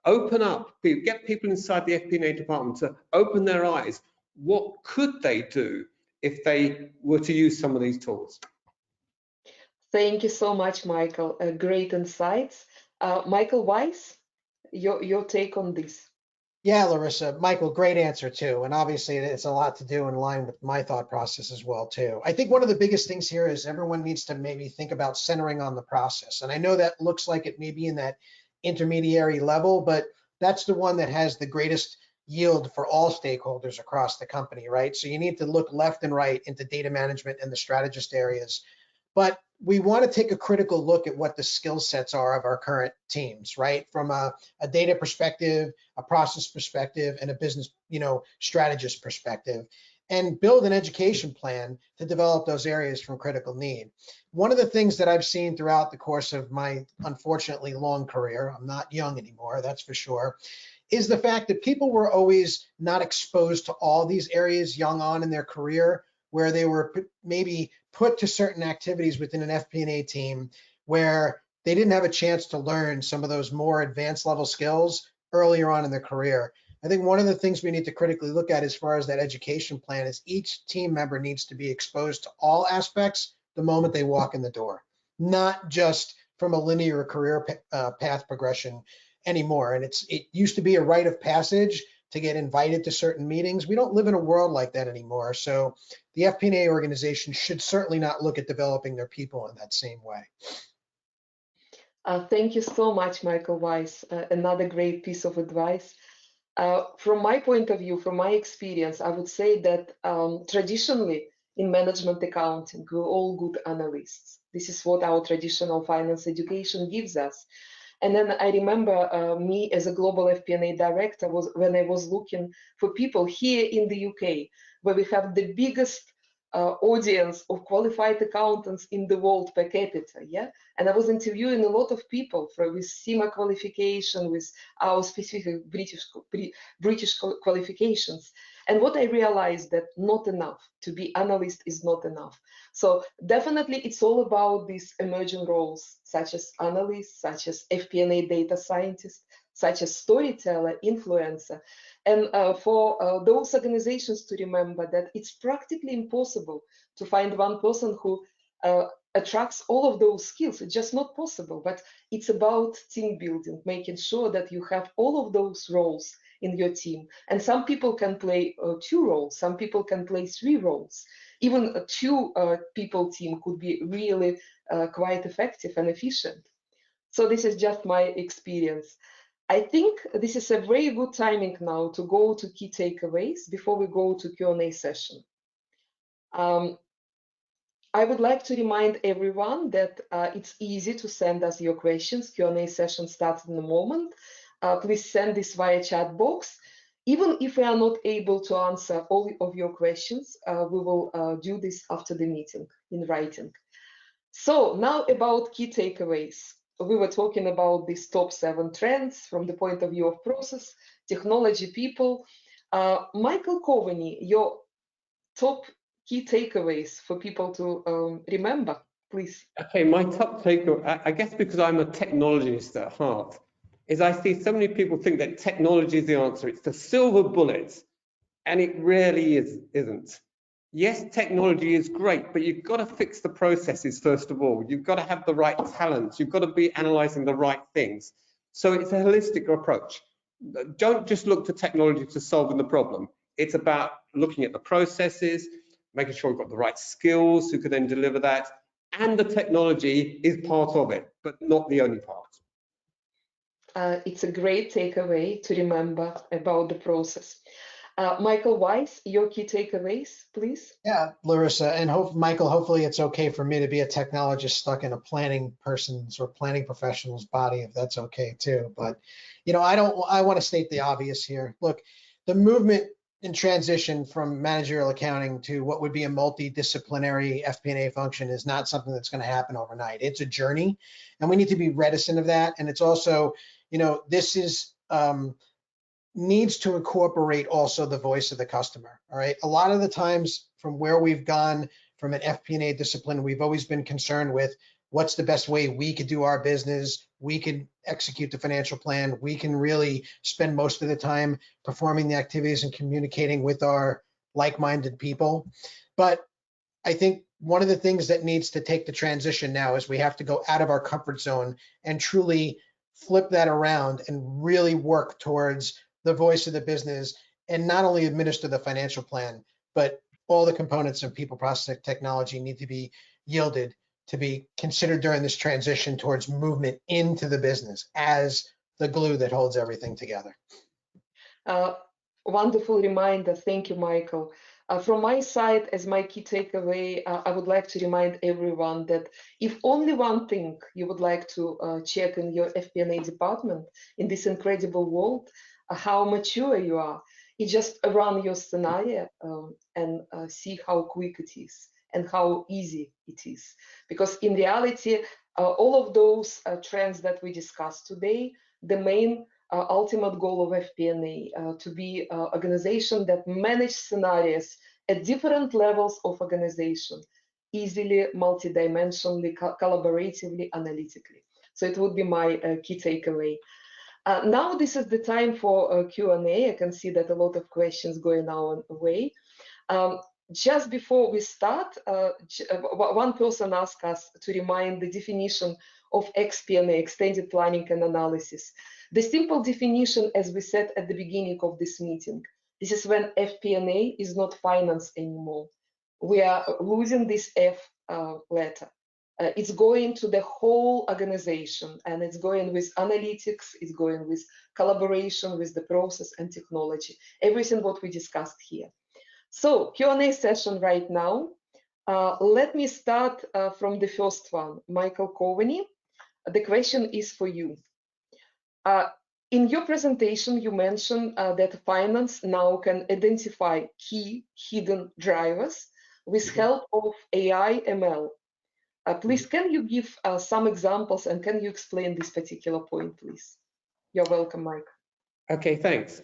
open up, get people inside the FP&A department to open their eyes. What could they do if they were to use some of these tools? Thank you so much, Michael. Great insights. Michael Weiss, your take on this? Yeah, Larissa, Michael, great answer too. And obviously it's a lot to do in line with my thought process as well too. I think one of the biggest things here is everyone needs to maybe think about centering on the process. And I know that looks like it may be in that intermediary level, but that's the one that has the greatest yield for all stakeholders across the company, right? So you need to look left and right into data management and the strategist areas. But we want to take a critical look at what the skill sets are of our current teams, right? From a data perspective, a process perspective, and a business, strategist perspective, and build an education plan to develop those areas from critical need. One of the things that I've seen throughout the course of my unfortunately long career, I'm not young anymore, that's for sure, is the fact that people were always not exposed to all these areas young on in their career, where they were maybe put to certain activities within an FP&A team where they didn't have a chance to learn some of those more advanced level skills earlier on in their career. I think one of the things we need to critically look at as far as that education plan is each team member needs to be exposed to all aspects the moment they walk in the door, not just from a linear career path progression anymore. And it used to be a rite of passage to get invited to certain meetings. We don't live in a world like that anymore. So the FP&A organization should certainly not look at developing their people in that same way. Thank you so much, Michael Weiss. Another great piece of advice. From my point of view, from my experience, I would say that traditionally in management accounting, we're all good analysts. This is what our traditional finance education gives us. And then I remember me as a global FP&A director when I was looking for people here in the UK, where we have the biggest audience of qualified accountants in the world per capita, yeah? And I was interviewing a lot of people with CIMA qualification, with our specific British qualifications. And what I realized that not enough, to be analyst is not enough. So definitely it's all about these emerging roles, such as analyst, such as FP&A data scientist, such as storyteller, influencer. And for those organizations to remember that it's practically impossible to find one person who attracts all of those skills. It's just not possible, but it's about team building, making sure that you have all of those roles in your team. And some people can play 2 roles, some people can play 3 roles. Even a 2 people team could be really quite effective and efficient. So this is just my experience. I think this is a very good timing now to go to key takeaways before we go to Q&A session. I would like to remind everyone that it's easy to send us your questions. Q&A session starts in a moment. Please send this via chat box. Even if we are not able to answer all of your questions, we will do this after the meeting in writing. So now about key takeaways. We were talking about these top 7 trends from the point of view of process, technology, people. Michael Coveney, your top key takeaways for people to remember, please. Okay, my top takeaway, I guess because I'm a technologist at heart, is I see so many people think that technology is the answer. It's the silver bullet, and it really isn't. Yes, technology is great, but you've got to fix the processes first of all. You've got to have the right talents. You've got to be analyzing the right things. So it's a holistic approach. Don't just look to technology to solving the problem. It's about looking at the processes, making sure we've got the right skills who can then deliver that. And the technology is part of it, but not the only part. It's a great takeaway to remember about the process. Michael Weiss, your key takeaways, please. Yeah, Larissa, and Michael, hopefully it's okay for me to be a technologist stuck in a planning person's or planning professional's body, if that's okay too. But, I want to state the obvious here. Look, the movement in transition from managerial accounting to what would be a multidisciplinary FP&A function is not something that's going to happen overnight. It's a journey, and we need to be reticent of that. And it's also, this is needs to incorporate also the voice of the customer. All right. A lot of the times from where we've gone from an FP&A discipline, we've always been concerned with what's the best way we could do our business. We can execute the financial plan. We can really spend most of the time performing the activities and communicating with our like-minded people. But I think one of the things that needs to take the transition now is we have to go out of our comfort zone and truly flip that around and really work towards the voice of the business and not only administer the financial plan, but all the components of people, process, technology need to be yielded to be considered during this transition towards movement into the business as the glue that holds everything together. Wonderful reminder. Thank you, Michael. From my side, as my key takeaway, I would like to remind everyone that if only one thing you would like to check in your FP&A department in this incredible world, how mature you are, you just run your scenario and see how quick it is and how easy it is. Because in reality, all of those trends that we discussed today, the main ultimate goal of FP&A to be an organization that manage scenarios at different levels of organization, easily, multidimensionally, collaboratively, analytically. So it would be my key takeaway. Now this is the time for Q&A. I can see that a lot of questions going our way. Just before we start, one person asked us to remind the definition of XP&A, Extended Planning and Analysis. The simple definition, as we said at the beginning of this meeting, this is when FP&A is not finance anymore. We are losing this F letter. It's going to the whole organization, and it's going with analytics, it's going with collaboration with the process and technology, everything what we discussed here. So Q&A session right now. Let me start from the first one. Michael Coveney, the question is for you. In your presentation, you mentioned that finance now can identify key hidden drivers with help of AI ML. Please, can you give some examples and can you explain this particular point, please? You're welcome, Mike. Okay, thanks.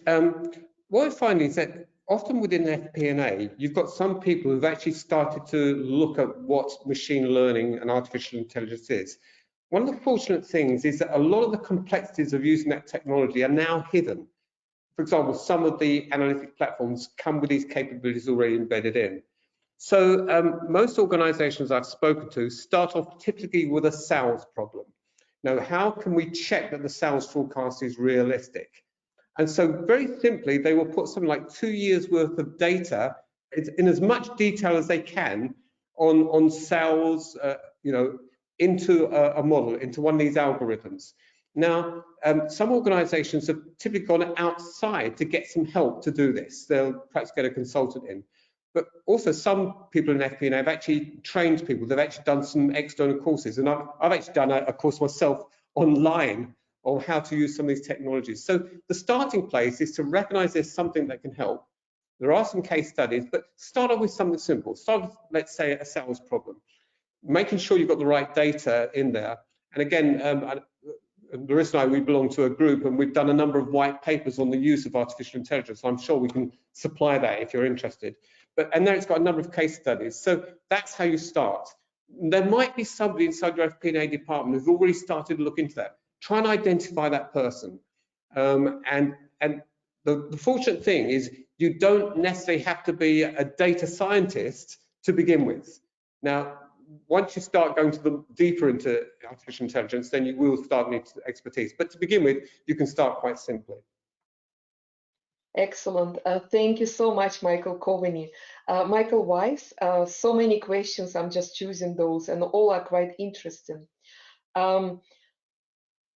What I find is that often within FP&A, you've got some people who've actually started to look at what machine learning and artificial intelligence is. One of the fortunate things is that a lot of the complexities of using that technology are now hidden. For example, some of the analytic platforms come with these capabilities already embedded in. So most organizations I've spoken to start off typically with a sales problem. Now, how can we check that the sales forecast is realistic? And so very simply, they will put something like 2 years worth of data in as much detail as they can on sales, into a model, into one of these algorithms. Now, some organizations have typically gone outside to get some help to do this. They'll perhaps get a consultant in. But also some people in FP&A have actually trained people. They've actually done some external courses. And I've actually done a course myself online on how to use some of these technologies. So the starting place is to recognize there's something that can help. There are some case studies, but start off with something simple. Start with, let's say, a sales problem. Making sure you've got the right data in there. And again, Larissa and I, we belong to a group and we've done a number of white papers on the use of artificial intelligence. So I'm sure we can supply that if you're interested. And there it's got a number of case studies. So that's how you start. There might be somebody inside your FP&A department who's already started to look into that. Try and identify that person. And the fortunate thing is you don't necessarily have to be a data scientist to begin with. Now, once you start going deeper into artificial intelligence, then you will start needing expertise. But to begin with, you can start quite simply. Excellent. Thank you so much, Michael Coveney. Michael Weiss, so many questions. I'm just choosing those, and all are quite interesting.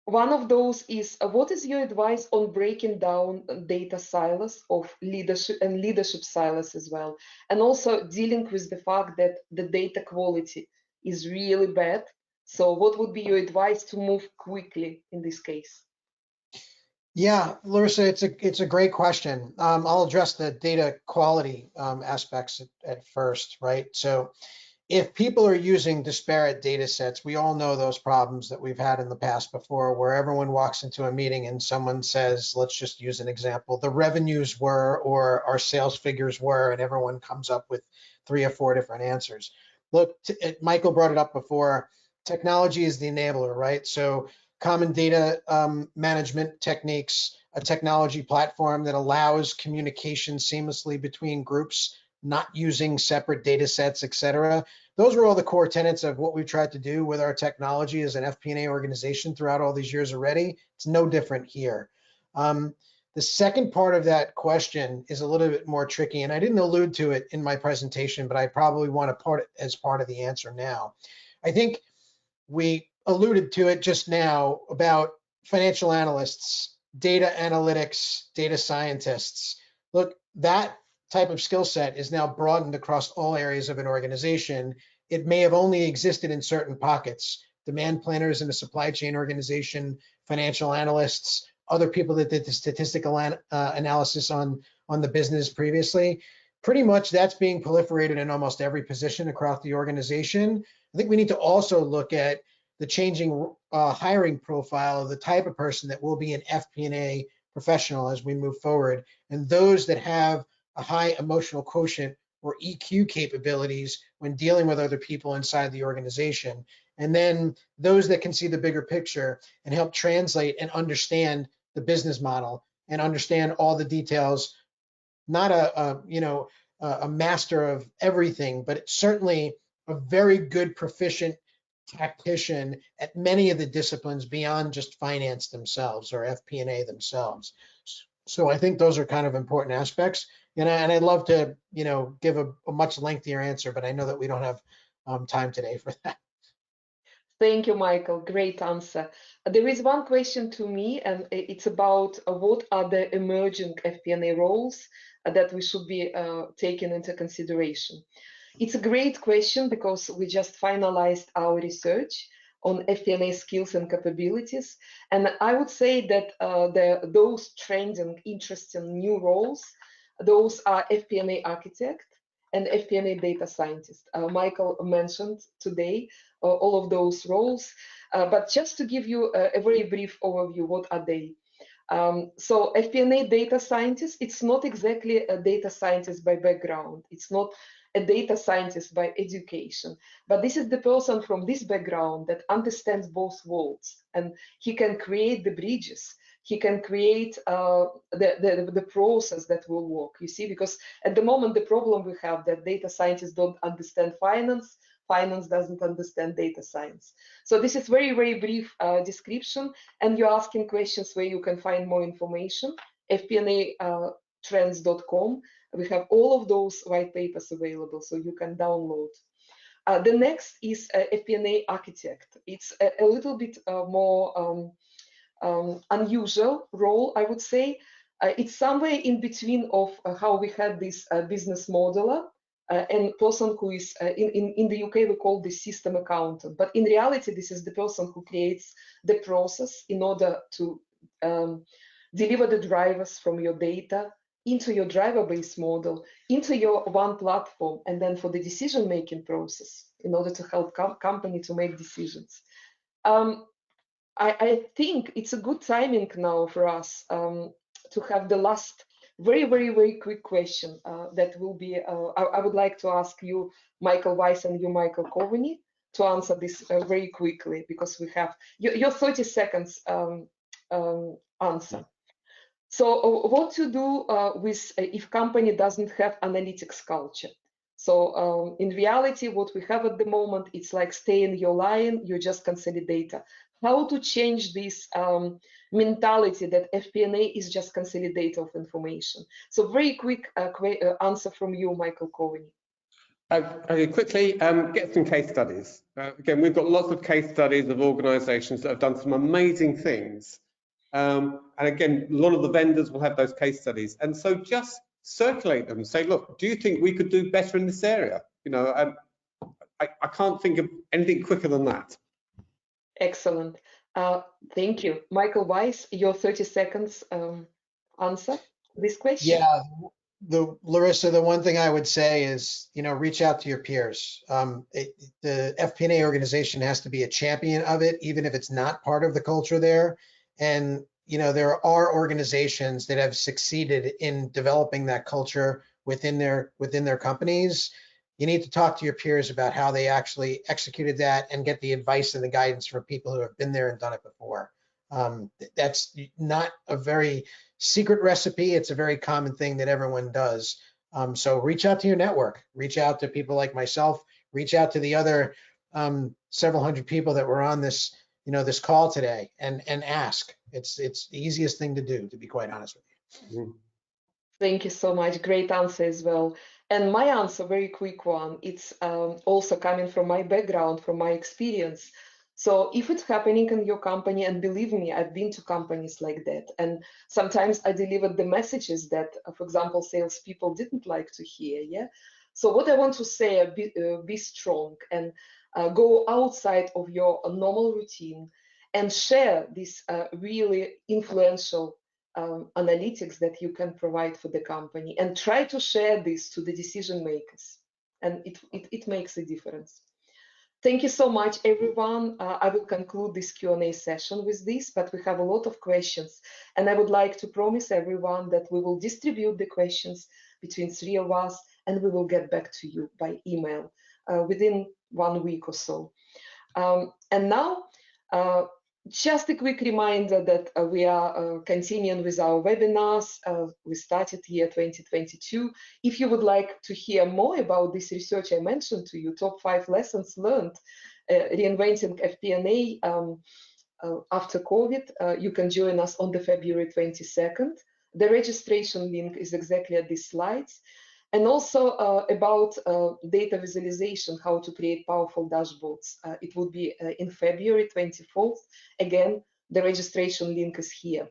One of those is, what is your advice on breaking down data silos of leadership and leadership silos as well? And also dealing with the fact that the data quality is really bad. So what would be your advice to move quickly in this case? Yeah, Larissa, it's a great question. I'll address the data quality aspects at first, right? So if people are using disparate data sets, we all know those problems that we've had in the past before, where everyone walks into a meeting and someone says, let's just use an example, the revenues were, or our sales figures were, and everyone comes up with 3 or 4 different answers. Look, Michael brought it up before, technology is the enabler, right? So common data management techniques, a technology platform that allows communication seamlessly between groups, not using separate data sets, et cetera. Those are all the core tenets of what we've tried to do with our technology as an FP&A organization throughout all these years already. It's no different here. The second part of that question is a little bit more tricky, and I didn't allude to it in my presentation, but I probably want to part it as part of the answer now. I think we alluded to it just now about financial analysts, data analytics, data scientists. Look, that type of skill set is now broadened across all areas of an organization. It may have only existed in certain pockets. Demand planners in a supply chain organization, financial analysts, other people that did the statistical analysis on the business previously. Pretty much that's being proliferated in almost every position across the organization. I think we need to also look at the changing hiring profile of the type of person that will be an FP&A professional as we move forward. And those that have a high emotional quotient or EQ capabilities when dealing with other people inside the organization. And then those that can see the bigger picture and help translate and understand the business model and understand all the details, not a master of everything, but certainly a very good proficient tactician at many of the disciplines beyond just finance themselves or FP&A themselves. So I think those are kind of important aspects. And I'd love to, give a much lengthier answer, but I know that we don't have time today for that. Thank you, Michael. Great answer. There is one question to me, and it's about what are the emerging FP&A roles that we should be taking into consideration. It's a great question because we just finalized our research on FP&A skills and capabilities. And I would say that those trending, interesting new roles, those are FP&A architect and FP&A data scientist. Michael mentioned today all of those roles, but just to give you a very brief overview, what are they? So FP&A data scientist, it's not exactly a data scientist by background. It's not a data scientist by education, but this is the person from this background that understands both worlds, and he can create the bridges. He can create the process that will work, you see, because at the moment, the problem we have that data scientists don't understand finance, finance doesn't understand data science. So this is very, very brief description, and you're asking questions where you can find more information, FP&A Trends.com. We have all of those white papers available, so you can download. The next is FP&A architect. It's a little bit more unusual role, I would say. It's somewhere in between of how we had this business modeler and person who is, in the UK, we call this system accountant. But in reality, this is the person who creates the process in order to deliver the drivers from your data into your driver-based model, into your one platform, and then for the decision-making process in order to help company to make decisions. I think it's a good timing now for us to have the last very, very, very quick question that will be, I would like to ask you, Michael Weiss, and you, Michael Coveney, to answer this very quickly, because we have your 30 seconds answer. So what to do with if company doesn't have analytics culture? So in reality, what we have at the moment, it's like stay in your lane, you just consolidator. How to change this mentality that FP&A is just consolidator of information? So very quick answer from you, Michael Coveney. Quickly, get some case studies. Again, we've got lots of case studies of organizations that have done some amazing things. And again, a lot of the vendors will have those case studies. And so just circulate them and say, look, do you think we could do better in this area? I can't think of anything quicker than that. Excellent. Thank you. Michael Weiss, your 30 seconds answer to this question. Yeah, Larissa, the one thing I would say is, reach out to your peers. The FP&A organization has to be a champion of it, even if it's not part of the culture there. And, there are organizations that have succeeded in developing that culture within their companies. You need to talk to your peers about how they actually executed that and get the advice and the guidance from people who have been there and done it before. That's not a very secret recipe. It's a very common thing that everyone does. So reach out to your network, reach out to people like myself, reach out to the other several hundred people that were on this, this call today and ask. It's the easiest thing to do, to be quite honest with you. Mm. Thank you so much. Great answer as well. And my answer, very quick one. It's also coming from my background, from my experience. So if it's happening in your company, and believe me, I've been to companies like that, and sometimes I delivered the messages that, for example, salespeople didn't like to hear. Yeah. So what I want to say, be strong and go outside of your normal routine and share this really influential analytics that you can provide for the company, and try to share this to the decision makers, and it makes a difference. Thank you so much, everyone. I will conclude this Q&A session with this, but we have a lot of questions, and I would like to promise everyone that we will distribute the questions between 3 of us, and we will get back to you by email within 1 week or so. And now, just a quick reminder that we are continuing with our webinars. We started year 2022. If you would like to hear more about this research I mentioned to you, top 5 lessons learned, reinventing FP&A after COVID, you can join us on the February 22nd. The registration link is exactly at these slides. And also about data visualization, how to create powerful dashboards. It will be in February 24th. Again, the registration link is here.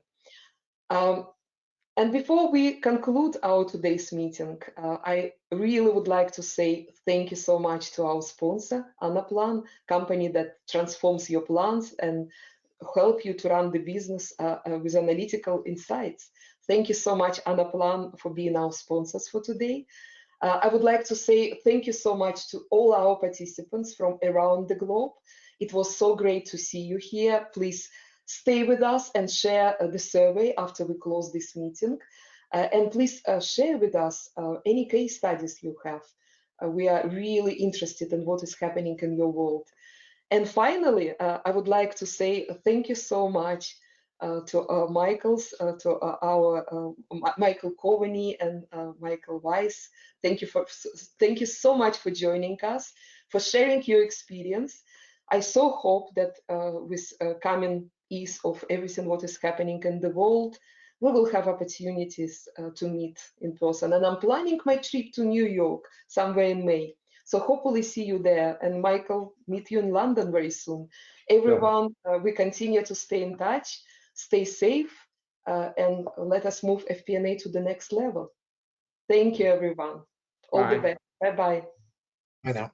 And before we conclude our today's meeting, I really would like to say thank you so much to our sponsor, Anaplan, company that transforms your plans and help you to run the business with analytical insights. Thank you so much, Anaplan, for being our sponsors for today. I would like to say thank you so much to all our participants from around the globe. It was so great to see you here. Please stay with us and share the survey after we close this meeting. And please share with us any case studies you have. We are really interested in what is happening in your world. And finally, I would like to say thank you so much to Michael Coveney and Michael Weiss. Thank you so much for joining us, for sharing your experience. I so hope that with coming ease of everything what is happening in the world, we will have opportunities to meet in person. And I'm planning my trip to New York somewhere in May. So hopefully see you there. And Michael, meet you in London very soon. Everyone, we continue to stay in touch, stay safe, and let us move FP&A to the next level. Thank you, everyone. All the best. Bye-bye. Bye now.